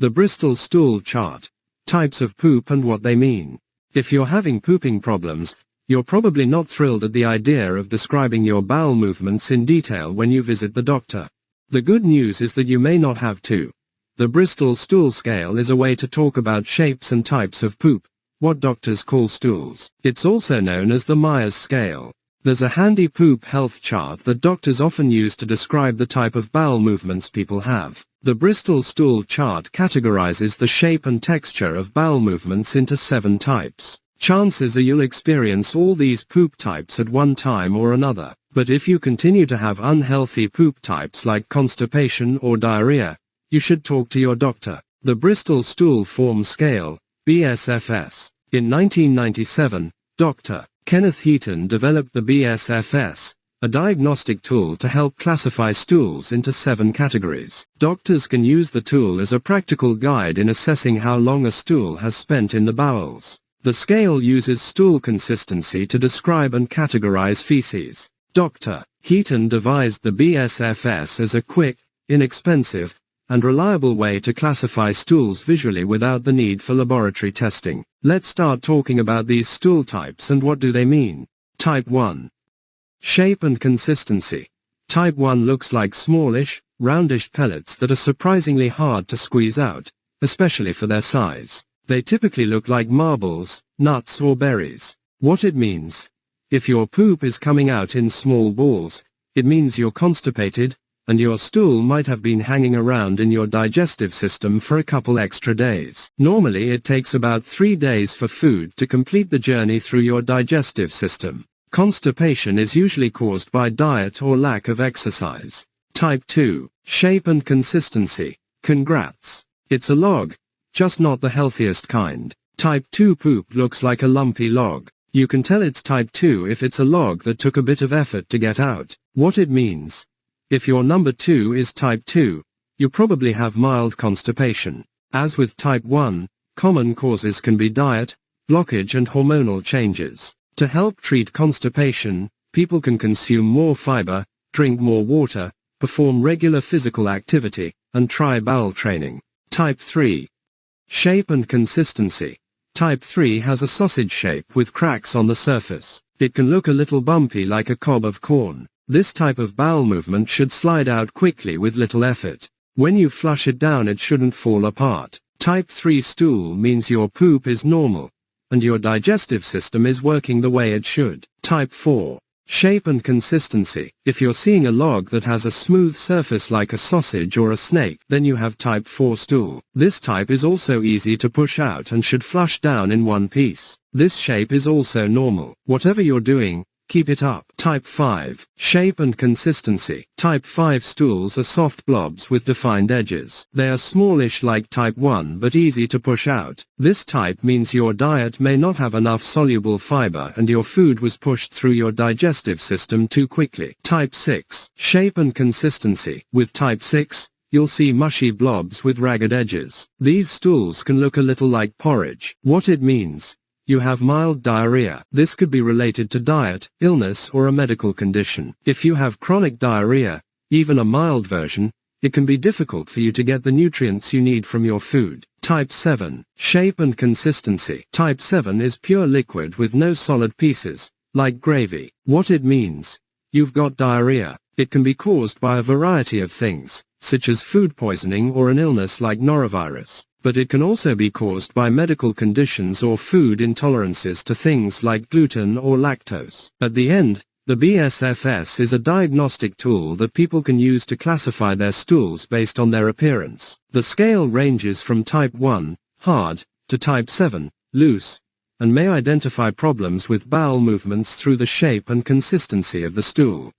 The Bristol Stool Chart. Types of poop and what they mean. If you're having pooping problems, you're probably not thrilled at the idea of describing your bowel movements in detail when you visit the doctor. The good news is that you may not have to. The Bristol Stool Scale is a way to talk about shapes and types of poop, what doctors call stools. It's also known as the Myers scale. There's a handy poop health chart that doctors often use to describe the type of bowel movements people have. The Bristol Stool Chart categorizes the shape and texture of bowel movements into 7 types. Chances are you'll experience all these poop types at one time or another, but if you continue to have unhealthy poop types like constipation or diarrhea, you should talk to your doctor. The Bristol Stool Form Scale, BSFS. In 1997, Dr. Kenneth Heaton developed the BSFS, a diagnostic tool to help classify stools into 7 categories. Doctors can use the tool as a practical guide in assessing how long a stool has spent in the bowels. The scale uses stool consistency to describe and categorize feces. Dr. Heaton devised the BSFS as a quick, inexpensive, and reliable way to classify stools visually without the need for laboratory testing. Let's start talking about these stool types and what do they mean. Type 1. Shape and consistency. Type 1 looks like smallish, roundish pellets that are surprisingly hard to squeeze out, especially for their size. They typically look like marbles, nuts or berries. What it means? If your poop is coming out in small balls, it means you're constipated, and your stool might have been hanging around in your digestive system for a couple extra days. Normally it takes about 3 days for food to complete the journey through your digestive system. Constipation is usually caused by diet or lack of exercise. Type 2. Shape and consistency. Congrats. It's a log, just not the healthiest kind. Type 2 poop looks like a lumpy log. You can tell it's type 2 if it's a log that took a bit of effort to get out. What it means? If your number 2 is type 2, you probably have mild constipation. As with type 1, common causes can be diet, blockage and hormonal changes. To help treat constipation, people can consume more fiber, drink more water, perform regular physical activity, and try bowel training. Type 3. Shape and consistency. Type 3 has a sausage shape with cracks on the surface. It can look a little bumpy like a cob of corn. This type of bowel movement should slide out quickly with little effort. When you flush it down it shouldn't fall apart. Type 3 stool means your poop is normal, and your digestive system is working the way it should. Type 4. Shape and consistency. If you're seeing a log that has a smooth surface like a sausage or a snake, then you have type 4 stool. This type is also easy to push out and should flush down in one piece. This shape is also normal. Whatever you're doing, keep it up. Type 5. Shape and consistency. Type 5 stools are soft blobs with defined edges. They are smallish like type 1 but easy to push out. This type means your diet may not have enough soluble fiber and your food was pushed through your digestive system too quickly. Type 6. Shape and consistency. With type 6, you'll see mushy blobs with ragged edges. These stools can look a little like porridge. What it means? You have mild diarrhea. This could be related to diet, illness or a medical condition. If you have chronic diarrhea, even a mild version, it can be difficult for you to get the nutrients you need from your food. Type 7. Shape and consistency. Type 7 is pure liquid with no solid pieces, like gravy. What it means? You've got diarrhea. It can be caused by a variety of things, such as food poisoning or an illness like norovirus. But it can also be caused by medical conditions or food intolerances to things like gluten or lactose. At the end, the BSFS is a diagnostic tool that people can use to classify their stools based on their appearance. The scale ranges from type 1, hard, to type 7, loose, and may identify problems with bowel movements through the shape and consistency of the stool.